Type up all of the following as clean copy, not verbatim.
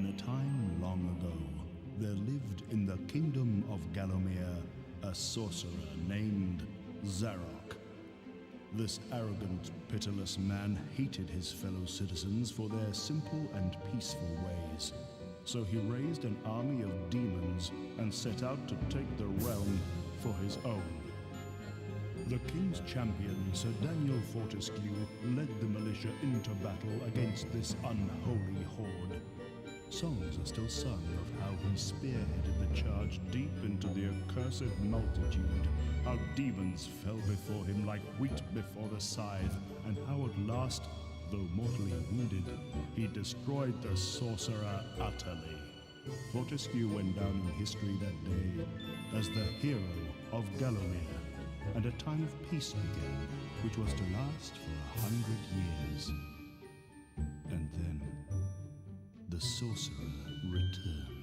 In a time long ago, there lived in the kingdom of Gallowmere a sorcerer named Zarok. This arrogant, pitiless man hated his fellow citizens for their simple and peaceful ways. So he raised an army of demons and set out to take the realm for his own. The king's champion, Sir Daniel Fortescue, led the militia into battle against this unholy horde. Songs are still sung of how he spearheaded the charge deep into the accursed multitude, how demons fell before him like wheat before the scythe, and how at last, though mortally wounded, he destroyed the sorcerer utterly. Fortescue went down in history that day as the hero of Gallowmere, and a time of peace began, which was to last for 100 years. And then the sorcerer returned.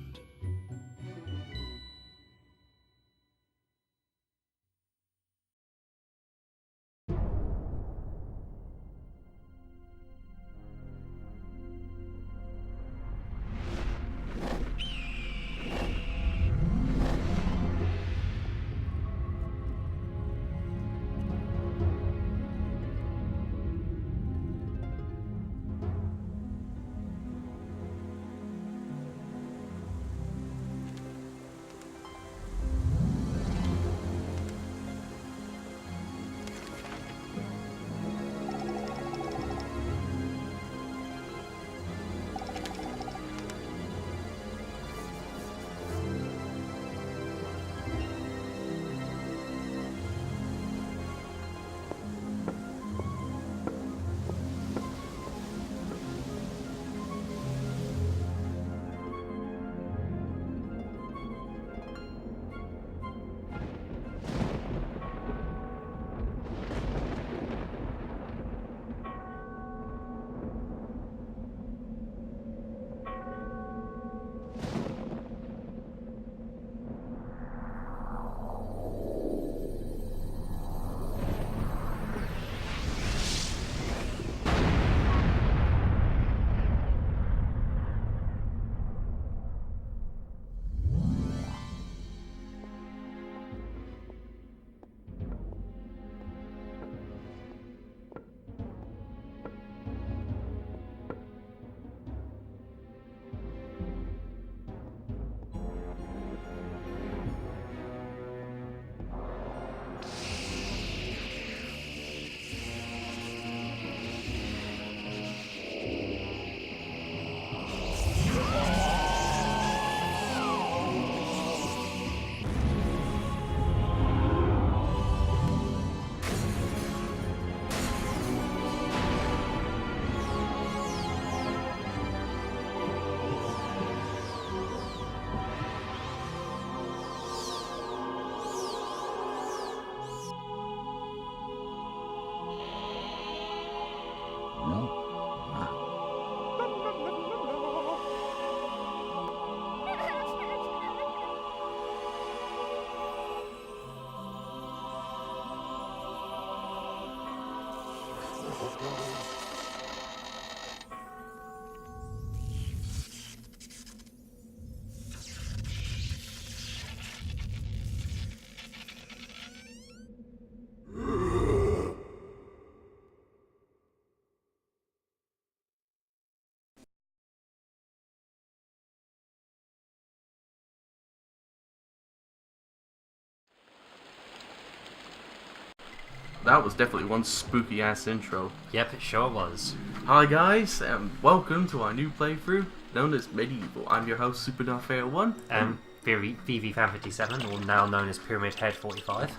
That was definitely one spooky ass intro. Yep, it sure was. Hi guys, and welcome to our new playthrough known as MediEvil. I'm your host, SuperDarthFair1. VV57, or now known as Pyramid Head 45.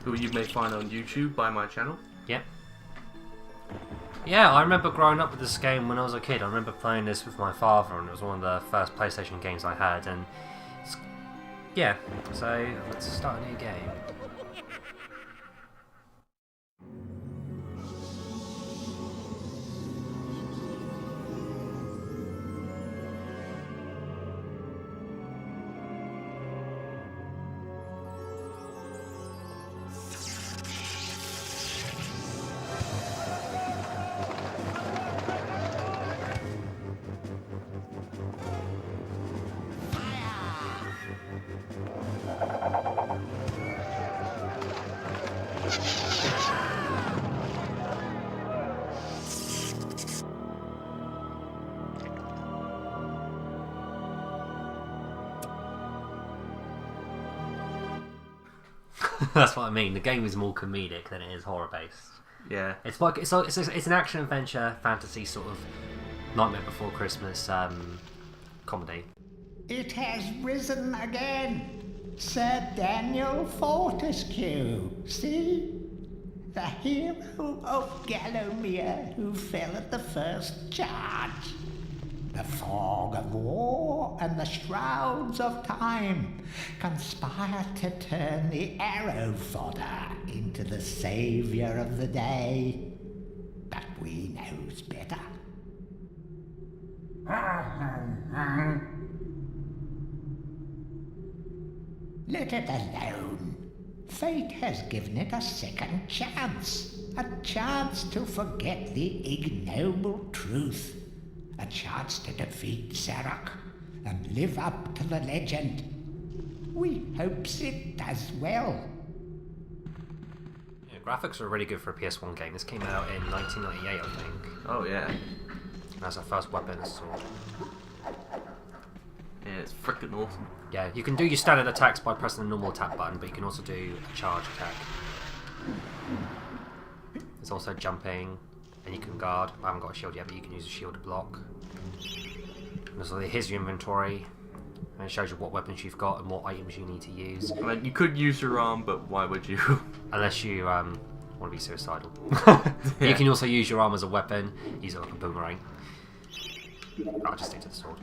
Who you may find on YouTube by my channel. Yep. Yeah, I remember growing up with this game when I was a kid. I remember playing this with my father, and it was one of the first PlayStation games I had. And yeah, so let's start a new game. That's what I mean. The game is more comedic than it is horror based. Yeah. It's an action adventure fantasy sort of Nightmare Before Christmas comedy. It has risen again, Sir Daniel Fortescue. See? The hero of Gallowmere who fell at the first charge. The fog of war and the shrouds of time conspire to turn the arrow fodder into the saviour of the day. But we knows better. Let it alone. Fate has given it a second chance. A chance to forget the ignoble truth. A chance to defeat Zarok and live up to the legend. We hopes it does well. Yeah, graphics are really good for a PS1 game. This came out in 1998, I think. Oh yeah. That's our first weapon, a sword. Yeah, it's freaking awesome. Yeah, you can do your standard attacks by pressing the normal attack button, but you can also do a charge attack. There's also jumping, and you can guard. I haven't got a shield yet, but you can use a shield to block. And so here's your inventory, and it shows you what weapons you've got and what items you need to use. I mean, you could use your arm, but why would you? Unless you want to be suicidal. Yeah. You can also use your arm as a weapon, use it like a boomerang. I'll just stick to the sword.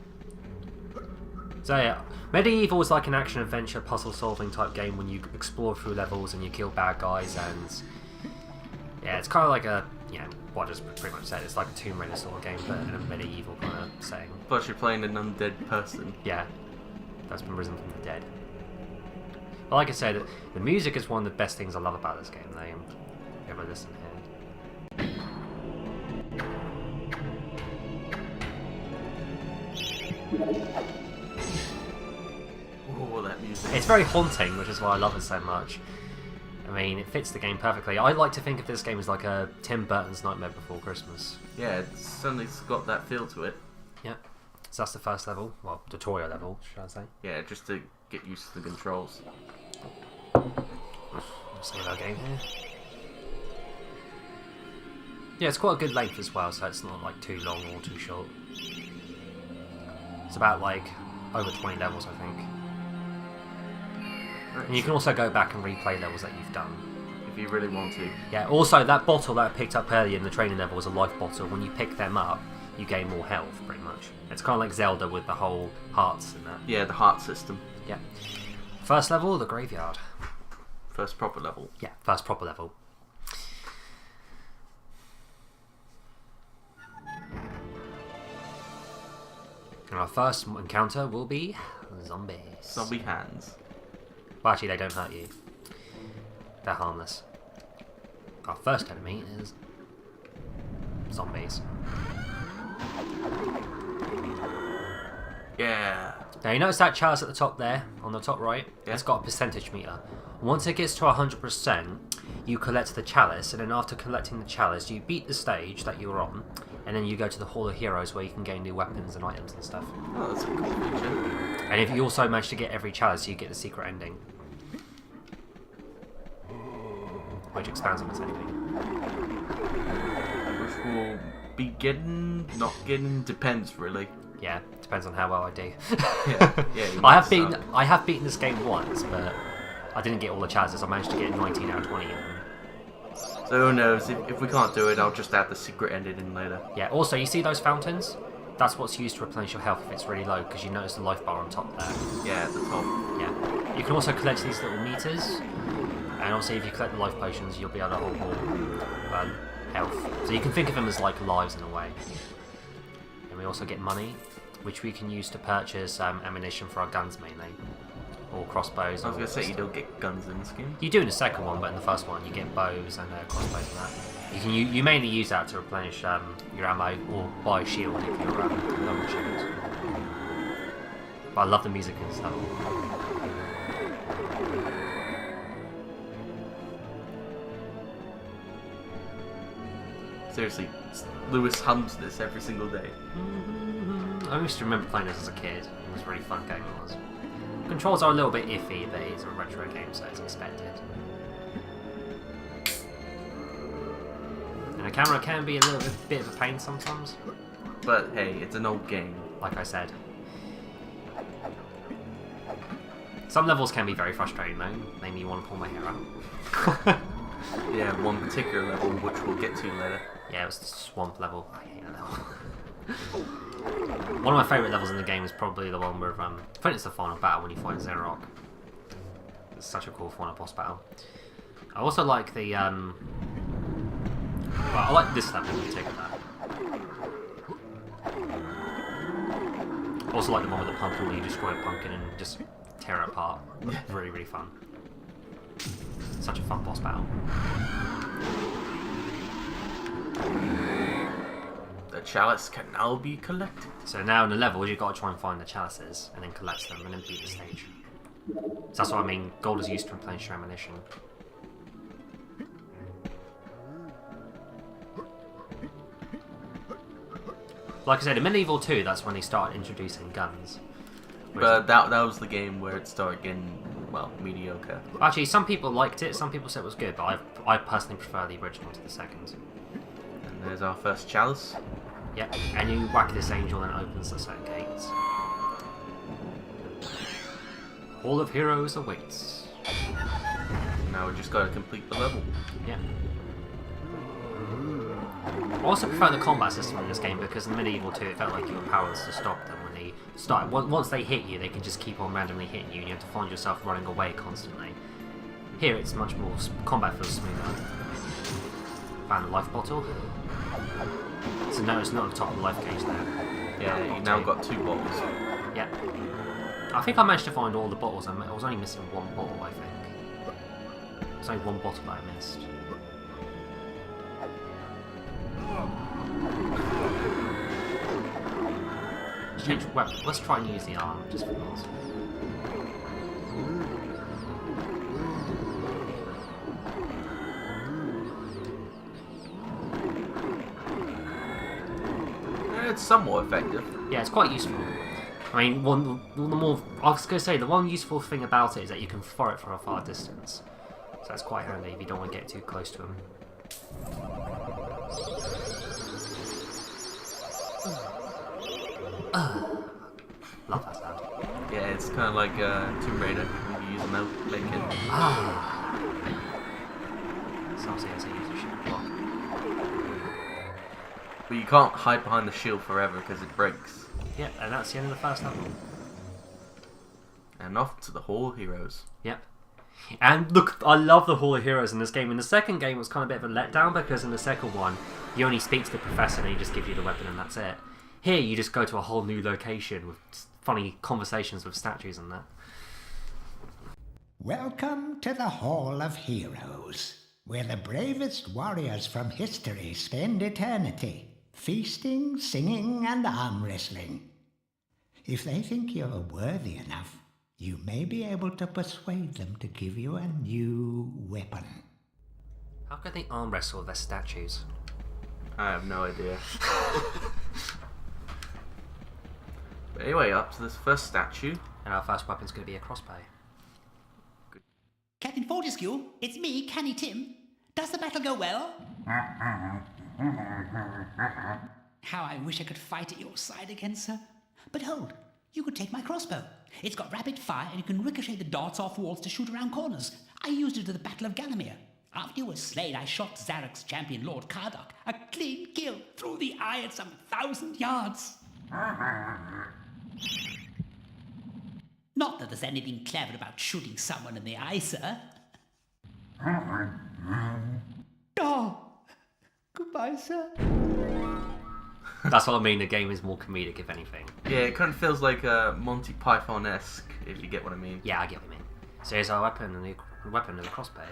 So yeah, MediEvil is like an action-adventure, puzzle-solving type game when you explore through levels and you kill bad guys, and yeah, it's kind of like a, what I just pretty much said, it's like a Tomb Raider sort of game, but in a medieval kind of setting. Plus you're playing an undead person. Yeah, that's been risen from the dead. But like I said, the music is one of the best things I love about this game. Ever listen here. Oh, that music. It's very haunting, which is why I love it so much. I mean, it fits the game perfectly. I like to think of this game as like a Tim Burton's Nightmare Before Christmas. Yeah, it's certainly got that feel to it. Yeah. So that's the first level. Well, tutorial level, should I say. Yeah, just to get used to the controls. Save our game here. Yeah, it's quite a good length as well, so it's not like too long or too short. It's about like over 20 levels, I think. And you can also go back and replay levels that you've done. If you really want to. Yeah, also that bottle that I picked up earlier in the training level was a life bottle. When you pick them up, you gain more health, pretty much. It's kind of like Zelda with the whole hearts and that. Yeah, the heart system. Yeah. First level, the graveyard. First proper level. Yeah, first proper level. And our first encounter will be zombies. Zombie hands. Well, actually, they don't hurt you. They're harmless. Our first enemy is zombies. Yeah. Now, you notice that chalice at the top there, on the top right? Yeah. It's got a percentage meter. Once it gets to 100%, you collect the chalice, and then after collecting the chalice, you beat the stage that you're on, and then you go to the Hall of Heroes where you can gain new weapons and items and stuff. Oh, that's a cool feature. And if you also manage to get every chalice, you get the secret ending. Which expands on this ending. Which will be getting, not getting, depends really. Yeah, depends on how well I do. Yeah. I have beaten this game once, but I didn't get all the chalices. I managed to get 19 out of 20 of them. So who knows, if we can't do it, I'll just add the secret ending in later. Yeah, also, you see those fountains? That's what's used to replenish your health if it's really low, because you notice the life bar on top there. Yeah, at the top. Yeah. You can also collect these little meters, and also if you collect the life potions, you'll be able to hold more health. So you can think of them as like lives in a way. And we also get money, which we can use to purchase ammunition for our guns mainly. Or crossbows. I was going to say, you don't get guns in this game. You do in the second one, but in the first one you get bows and crossbows and that. You mainly use that to replenish your ammo or buy a shield if you're low on shields. But I love the music in this level. Seriously, Lewis hums this every single day. I used to remember playing this as a kid. It was a really fun game it was. Controls are a little bit iffy, but it's a retro game, so it's expected. And the camera can be a little bit of a pain sometimes. But hey, it's an old game. Like I said. Some levels can be very frustrating though, make me want to pull my hair out. Yeah, one particular level, which we'll get to later. Yeah, it was the swamp level. I hate that level. One of my favourite levels in the game is probably the one where, I think it's the final battle when you fight Zarok. It's such a cool final boss battle. I also like the, well, I like this level in particular. I also like the one with the pumpkin where you destroy a pumpkin and just tear it apart. Really, really fun. Such a fun boss battle. The chalice can now be collected. So now in the levels, you've got to try and find the chalices and then collect them and then beat the stage. So that's what I mean. Gold is used to replenish your ammunition. Like I said, in MediEvil 2, that's when they started introducing guns. But that was the game where it started getting, well, mediocre. Actually, some people liked it, some people said it was good, but I personally prefer the original to the second. And there's our first chalice. Yep, and you whack this angel and it opens the certain gates. Hall of Heroes awaits. Now we just gotta complete the level. Yeah. I also prefer the combat system in this game because in MediEvil 2 it felt like you were powerless to stop them when they start. Once they hit you, they can just keep on randomly hitting you and you have to find yourself running away constantly. Here it's much more, combat feels smoother. Found a life bottle. So no, it's not at the top of the life gauge there. Yeah, you've now got 2 bottles. Yeah. I think I managed to find all the bottles. I was only missing 1 bottle, I think. There's only 1 bottle that I missed. Change weapon. Let's try and use the arm just for once. It's somewhat effective. Yeah, it's quite useful. I mean, I was going to say, the one useful thing about it is that you can throw it from a far distance. So that's quite handy if you don't want to get too close to him. Love that sound. Yeah, it's kind of like Tomb Raider when you use a Medkit. Some say I use a shield block. But you can't hide behind the shield forever because it breaks. Yep, and that's the end of the first level. And off to the Hall of Heroes. Yep. And look, I love the Hall of Heroes in this game. In the second game, it was kind of a bit of a letdown because in the second one, you only speak to the professor and he just gives you the weapon and that's it. Here, you just go to a whole new location with funny conversations with statues and that. Welcome to the Hall of Heroes, where the bravest warriors from history spend eternity, feasting, singing, and arm wrestling. If they think you're worthy enough, you may be able to persuade them to give you a new weapon. How could they arm wrestle with their statues? I have no idea. But anyway, up to this first statue. And our first weapon's going to be a crossbow. Captain Fortescue, it's me, Canny Tim. Does the battle go well? How I wish I could fight at your side again, sir. But hold, you could take my crossbow. It's got rapid fire and you can ricochet the darts off walls to shoot around corners. I used it at the Battle of Gallowmere. After you were slain, I shot Zarok's champion, Lord Kardok. A clean kill, through the eye at some 1,000 yards. Not that there's anything clever about shooting someone in the eye, sir. Oh, goodbye, sir. That's what I mean, the game is more comedic, if anything. Yeah, it kind of feels like Monty Python-esque, if you get what I mean. Yeah, I get what you mean. So here's our weapon, and the weapon is a crossbow.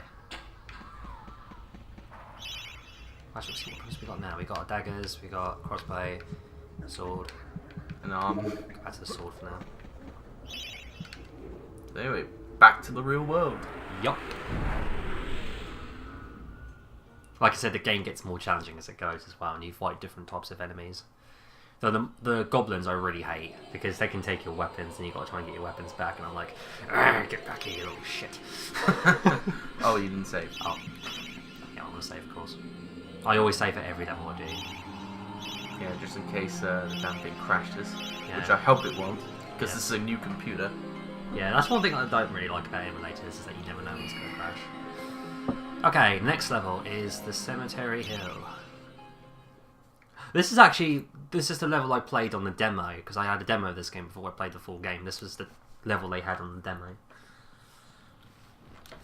Actually, what weapons we got now? We got daggers, we got crossbow, a sword. An arm. Go back to the sword for now. So anyway, back to the real world. Yup. Like I said, the game gets more challenging as it goes as well, and you fight different types of enemies. Though the goblins I really hate, because they can take your weapons and you got to try and get your weapons back, and I'm like, get back here, you little shit. Oh, you didn't save. Oh. Yeah, I'm going to save, of course. I always save at every level I do. Yeah, just in case the damn thing crashes, Yeah. which I hope it won't, because Yeah. this is a new computer. Yeah, that's one thing I don't really like about emulators, is that you never know when it's going to crash. Okay, next level is the Cemetery Hill. This is the level I played on the demo, because I had a demo of this game before I played the full game. This was the level they had on the demo.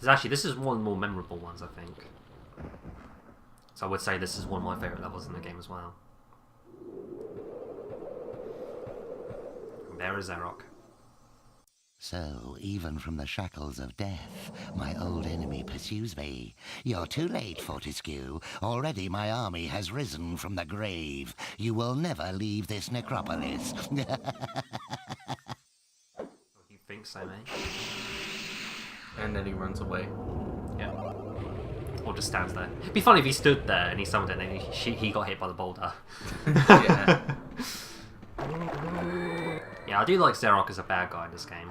This is one of the more memorable ones, I think. So I would say this is one of my favourite levels in the game as well. And there is Zarok. So, even from the shackles of death, my old enemy pursues me. You're too late, Fortescue. Already my army has risen from the grave. You will never leave this necropolis. You think so, mate? And then he runs away. Yeah. Or just stands there. It'd be funny if he stood there and he summoned it and then he got hit by the boulder. Yeah. Yeah, I do like Zarok as a bad guy in this game.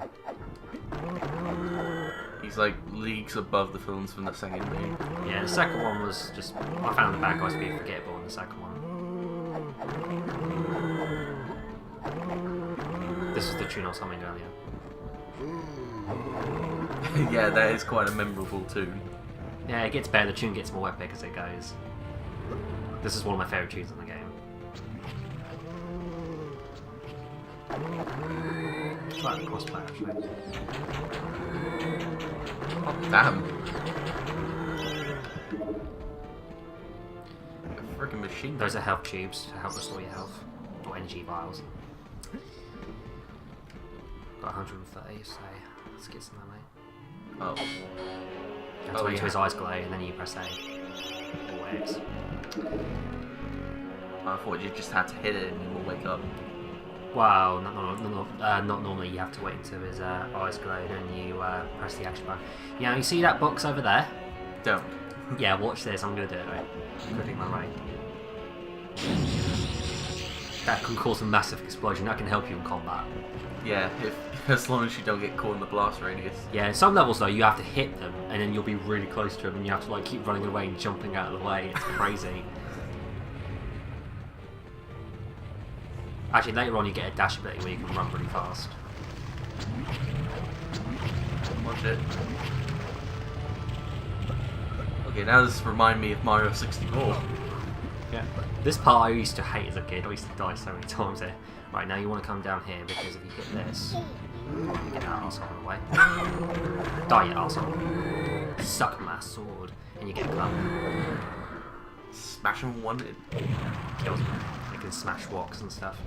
He's like leagues above the villains from the second game. Yeah, the second one was just... I found the bad guys to be forgettable in the second one. This is the tune I was humming earlier. Yeah, that is quite a memorable tune. Yeah, it gets better, the tune gets more epic as it goes. This is one of my favourite tunes in the game. Try the crossplay actually. Oh, damn. A freaking machine. Those are health tubes to help restore your health. Or energy vials. Got 130, so let's get some of that, mate. Oh. That's wait till his eyes glow and then you press A. Or X. I thought you just had to hit it and he will wake up. Wow, not normally. You have to wait until his eyes glow and then you press the action button. Yeah, you see that box over there? Don't. Yeah, watch this. I'm going to do it, right? Clicking my right. That can cause a massive explosion. That can help you in combat. Yeah, as long as you don't get caught in the blast radius. Yeah, in some levels though, you have to hit them and then you'll be really close to them and you have to like keep running away and jumping out of the way. It's crazy. Actually, later on you get a dash ability where you can run really fast. Watch it. Okay, now this reminds me of Mario 64. Yeah. This part I used to hate as a kid. I used to die so many times here. Right, now you want to come down here because if you hit this, you get that arsehole on the way. Die, you arsehole. Suck my sword, and you get a club. Smash him one. Kills them. You can smash rocks and stuff.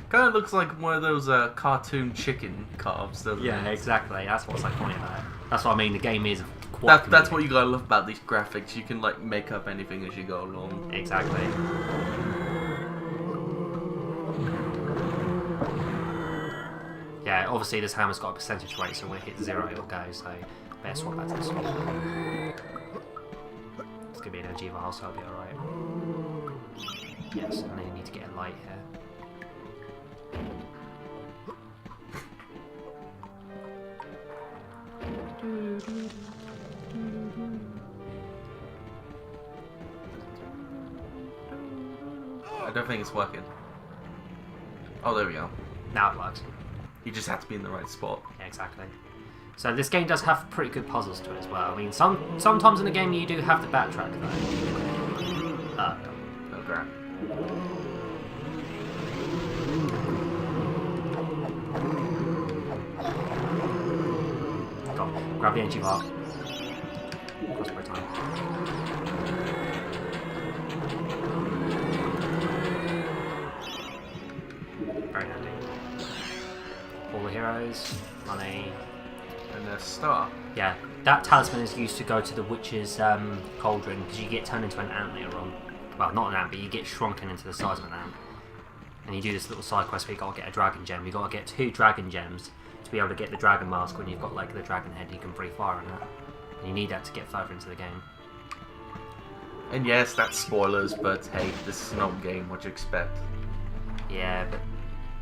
Kind of looks like one of those cartoon chicken carves, doesn't Yeah, it? exactly. That's what's so funny about it. That's what I mean. The game is quite. That's what you gotta love about these graphics. You can like make up anything as you go along. Exactly. Yeah, obviously this hammer's got a percentage rate, so when it hits 0 it'll go, so better swap that to the sword. It's gonna be an energy vial, so I'll be alright. Yes, and then you need to get a light here. I don't think it's working. Oh, there we go. Now it works. You just have to be in the right spot. Yeah, exactly. So this game does have pretty good puzzles to it as well. I mean, sometimes in the game you do have to backtrack though. Oh, crap. Go on, grab the energy bar. Crossbow time. Very handy. All the heroes, money. And a star. Yeah, that talisman is used to go to the witch's cauldron because you get turned into an ant later on. Well, not an ant, but you get shrunken into the size of an ant. And you do this little side quest where you got to get a dragon gem. You got to get 2 dragon gems to be able to get the dragon mask. When you've got like the dragon head, you can breathe fire on that. And you need that to get further into the game. And yes, that's spoilers, but hey, this is an old game, what do you expect? Yeah, but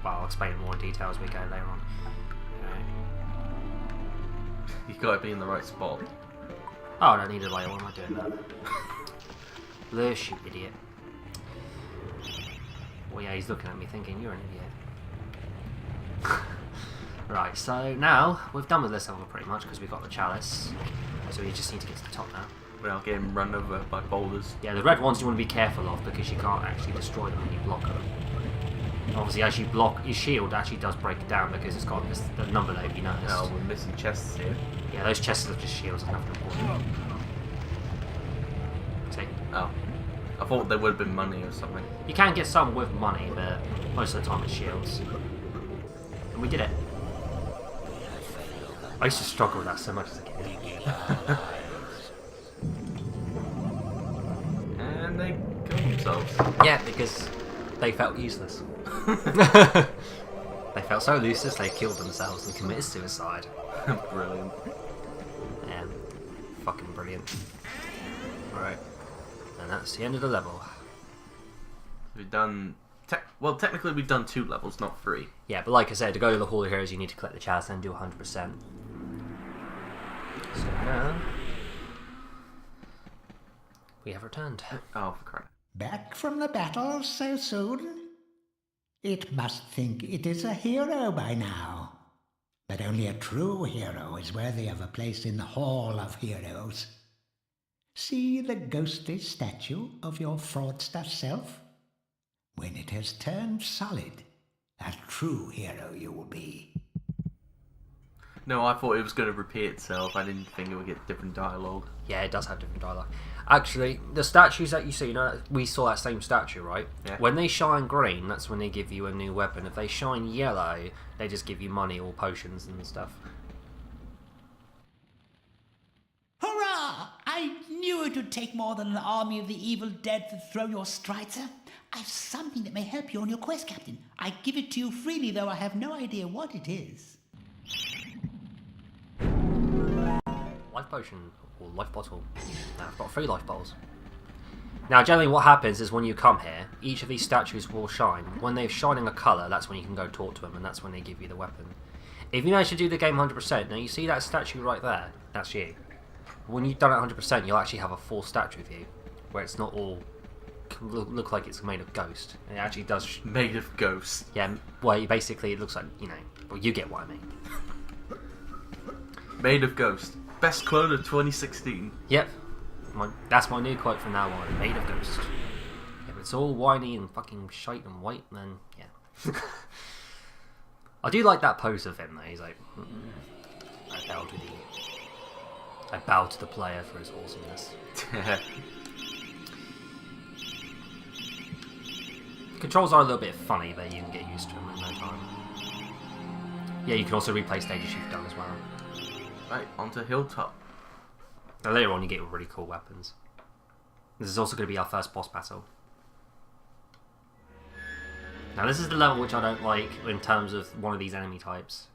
well, I'll explain more in detail as we go later on. You gotta be in the right spot. Oh, I don't need a light. Why am I doing that? Lurch, you idiot. Well, yeah, he's looking at me thinking, you're an idiot. Right, so now we've done with this level pretty much because we've got the chalice. So we just need to get to the top now. Without getting run over by boulders. Yeah, the red ones you want to be careful of because you can't actually destroy them when you block them. Obviously, as you block, your shield actually does break down because it's got this, the number that you noticed. Oh, we're missing chests here. Yeah, those chests are just shields, there's nothing important. See? Oh. I thought there would have been money or something. You can get some with money, but most of the time it's shields. And we did it. I used to struggle with that so much as a kid. And they killed themselves. Yeah, because they felt useless. They felt so useless they killed themselves and committed suicide. Brilliant. Yeah, fucking brilliant. Right. And that's the end of the level. We've done... well, technically we've done 2 levels, not 3. Yeah, but like I said, to go to the Hall of Heroes you need to collect the chalice and do 100%. So now... we have returned. Oh, for crying. Back from the battle so soon? It must think it is a hero by now. But only a true hero is worthy of a place in the Hall of Heroes. See the ghostly statue of your fraudster self? When it has turned solid, a true hero you will be. No, I thought it was going to repeat itself. I didn't think it would get different dialogue. Yeah, it does have different dialogue. Actually, the statues that you see, you know, we saw that same statue, right? Yeah. When they shine green, that's when they give you a new weapon. If they shine yellow, they just give you money or potions and stuff. Hurrah! I knew it would take more than an army of the evil dead to throw your strider. I've something that may help you on your quest, Captain. I give it to you freely, though I have no idea what it is. Life potion or life bottle. Now I've got 3 life bottles. Now generally what happens is when you come here, each of these statues will shine. When they're shining a colour, that's when you can go talk to them and that's when they give you the weapon. If you manage to do the game 100%, now you see that statue right there, that's you. When you've done it 100%, you'll actually have a full statue view, where it's not all look like it's made of ghost. It actually does. Made of ghosts. Yeah, well, basically it looks like, you know, well, you get what I mean. Made of ghost. Best clone of 2016. Yep. That's my new quote from now on. Made of ghost. If it's all whiny and fucking shite and white, then yeah. I do like that pose of him though. He's like, I bow to the player for his awesomeness. Controls are a little bit funny, but you can get used to them in no time. Yeah, you can also replay stages you've done as well. Right, onto Hilltop. Now later on you get really cool weapons. This is also going to be our first boss battle. Now this is the level which I don't like in terms of one of these enemy types.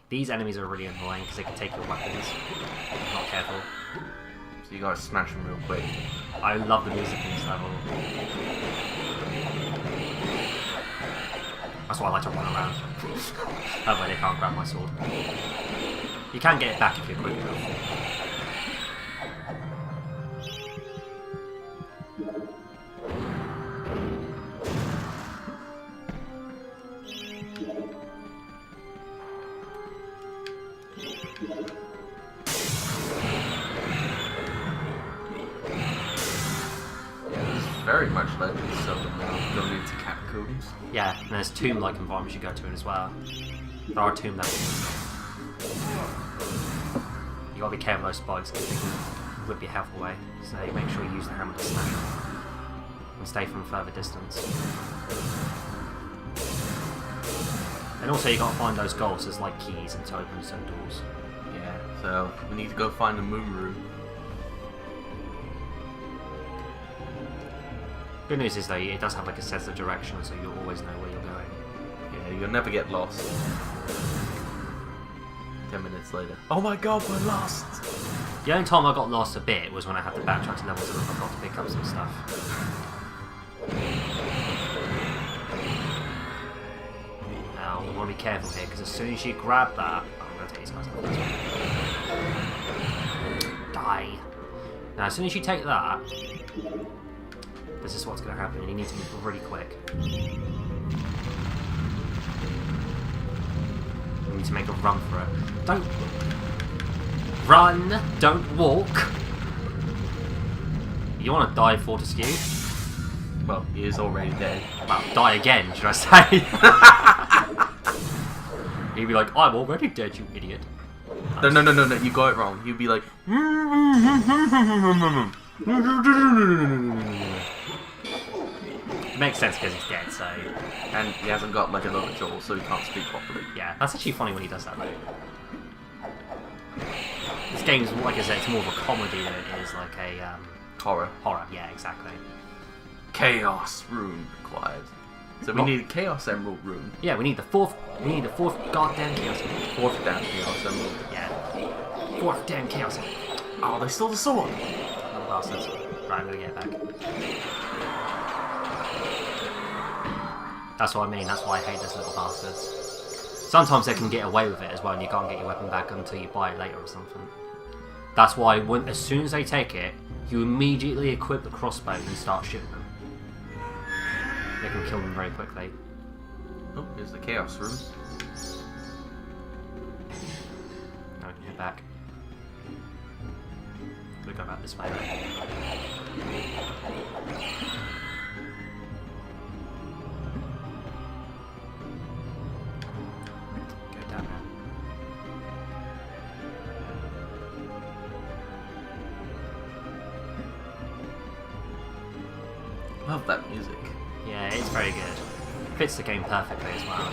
These enemies are really annoying because they can take your weapons if you're not careful. So you gotta smash them real quick. I love the music in this level. That's why I like to run around. That way they can't grab my sword. You can get it back if you're quick enough. Very much like Zelda now, going into catacombs. Yeah, and there's tomb-like environments you go to as well. There are tomb levels. You gotta be careful of those spikes because they can rip your health away. So make sure you use the hammer to smash them. And stay from a further distance. And also you gotta find those goals as like keys and to open some doors. Yeah, so we need to go find the moon room. Good news is though, it does have like a sense of direction, so you'll always know where you're going. Yeah, you'll never get lost. 10 minutes later. Oh my god, we're lost! The only time I got lost a bit was when I had to backtrack to levels and I forgot to pick up some stuff. Now, we want to be careful here, because as soon as you grab that... Oh, I'm going to take these guys out first. Die. Now, as soon as you take that, this is what's going to happen, and you need to move really quick. You need to make a run for it. Don't... Run! Don't walk! You want to die, Fortescue? Well, he is already dead. Well, die again, should I say? He'd be like, I'm already dead, you idiot. No, you got it wrong. He'd be like... It makes sense because he's dead, so... And he hasn't got like another jaw, so he can't speak properly. Yeah, that's actually funny when he does that, though. This game's, like I said, it's more of a comedy than it is like a, Horror. Horror, yeah, exactly. Chaos Rune required. So we need a Chaos Emerald Rune. Yeah, we need the fourth goddamn Chaos Emerald. Fourth damn Chaos Emerald. Yeah. Fourth damn Chaos Emerald. Oh, they stole the sword! Little bastards. Right, I'm gonna get it back. That's what I mean, that's why I hate those little bastards. Sometimes they can get away with it as well, and you can't get your weapon back until you buy it later or something. That's why, as soon as they take it, you immediately equip the crossbow and start shooting them. They can kill them very quickly. Oh, here's the Chaos Rune. Now we can head back. We'll go back this way. Go down there. Love that music. Yeah, it's very good. Fits the game perfectly as well.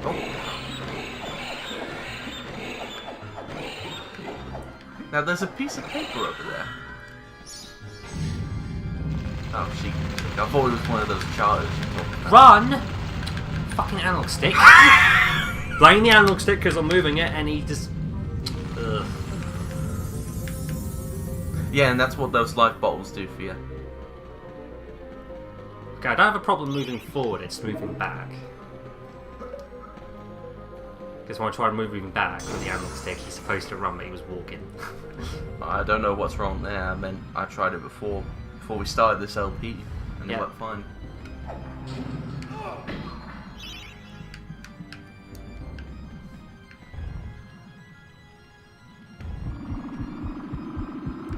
Oh. Now there's a piece of paper over there. Oh, she. I thought it was one of those charters. Run! Fucking analog stick. Blame the analog stick because I'm moving it and he just... Ugh. Yeah, and that's what those life bottles do for you. Okay, I don't have a problem moving forward, it's moving back. Because when I try moving back with the analog stick, he's supposed to run, but he was walking. I don't know what's wrong there. I mean, I tried it before we started this LP, and Yeah. it went fine.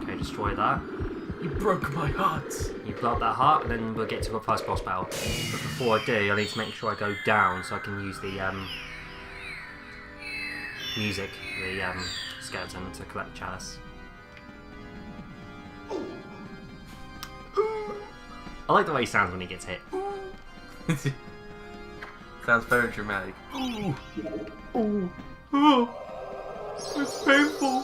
Okay, destroy that. You broke my heart. You blow up that heart, and then we'll get to a first boss battle. But before I do, I need to make sure I go down so I can use the music, the skeleton, to collect chalice. I like the way he sounds when he gets hit. Sounds very dramatic. Oh, it's painful.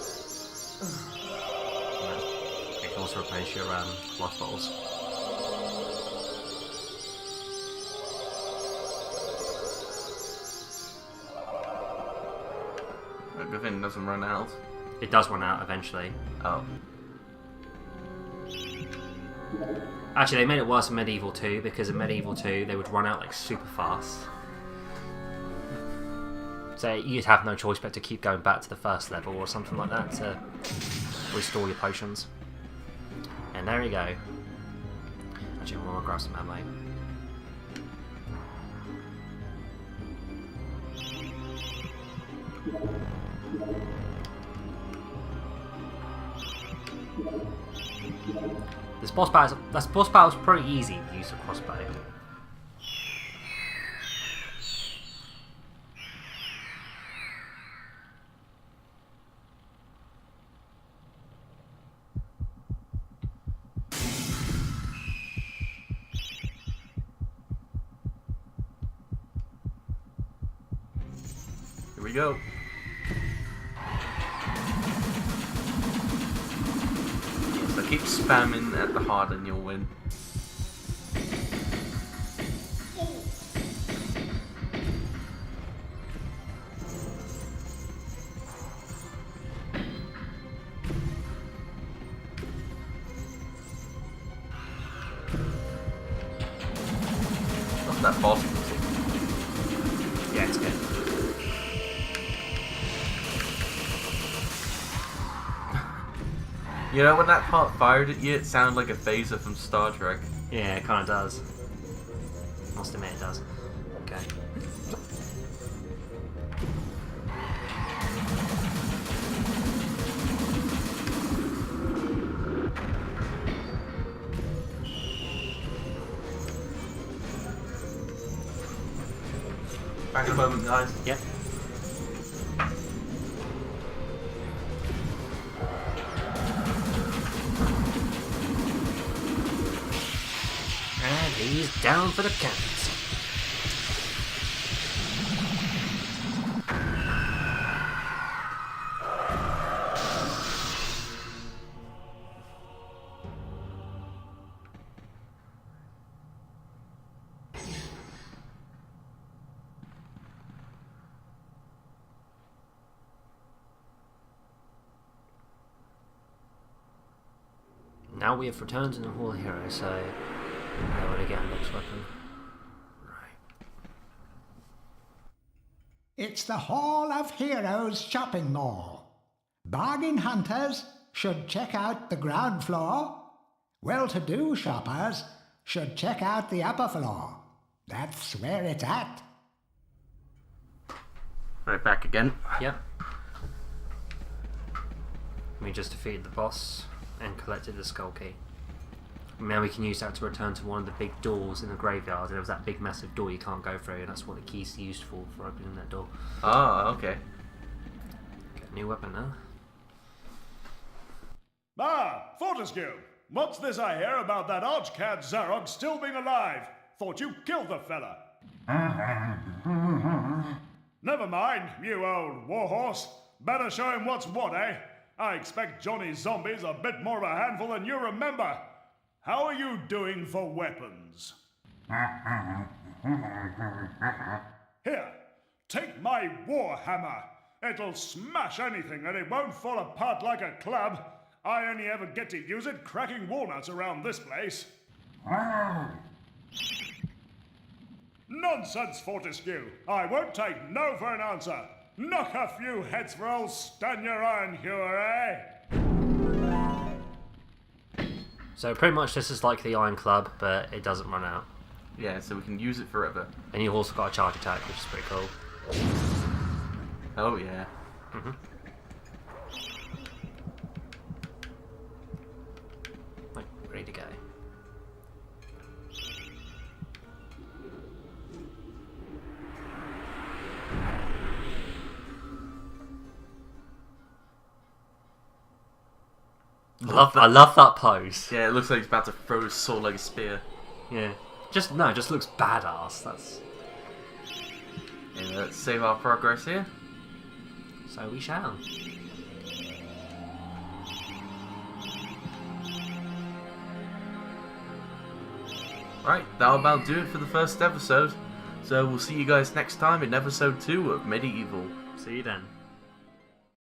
It can also replace your life bottles. Good thing it doesn't run out. It does run out eventually. Oh. Actually, they made it worse in MediEvil 2 because in MediEvil 2 they would run out like super fast. So you'd have no choice but to keep going back to the first level or something like that to restore your potions. And there you go. Actually, I'm gonna grab some ammo. This boss battle's pretty easy with the use of crossbow. Here we go. So keep spamming at the heart and you'll win. that boss. Yeah, it's good. You know, when that part fired at you, it sounded like a phaser from Star Trek. Yeah, it kind of does. Must admit it does. Okay. Back in a moment, guys. Yep. And he's down for the count. Now we have returned to the Hall of Heroes, so I want to get a next weapon. Right. It's the Hall of Heroes shopping mall. Bargain hunters should check out the ground floor. Well-to-do shoppers should check out the upper floor. That's where it's at. Right, back again. Yep. We just defeated the boss and collected the skull key. Now we can use that to return to one of the big doors in the graveyard. There was that big massive door you can't go through, and that's what the key's used for opening that door. Ah, okay. Get a new weapon now. Ah, Fortescue! What's this I hear about that archcad Zarok still being alive? Thought you killed the fella. Never mind, you old warhorse. Better show him what's what, eh? I expect Johnny's zombies a bit more of a handful than you remember. How are you doing for weapons? Here, take my warhammer. It'll smash anything and it won't fall apart like a club. I only ever get to use it cracking walnuts around this place. Nonsense, Fortescue. I won't take no for an answer. Knock a few heads for old Stanya Ironhewer, eh? So pretty much this is like the Iron Club, but it doesn't run out. Yeah, so we can use it forever. And you've also got a charge attack, which is pretty cool. Oh yeah. Mm-hmm. Right, ready to go. I love that pose. Yeah, it looks like he's about to throw his sword like a spear. Yeah. Just looks badass. That's Yeah, let's save our progress here. so we shall. Right, that'll about do it for the first episode. So we'll see you guys next time in episode 2 of MediEvil. See you then.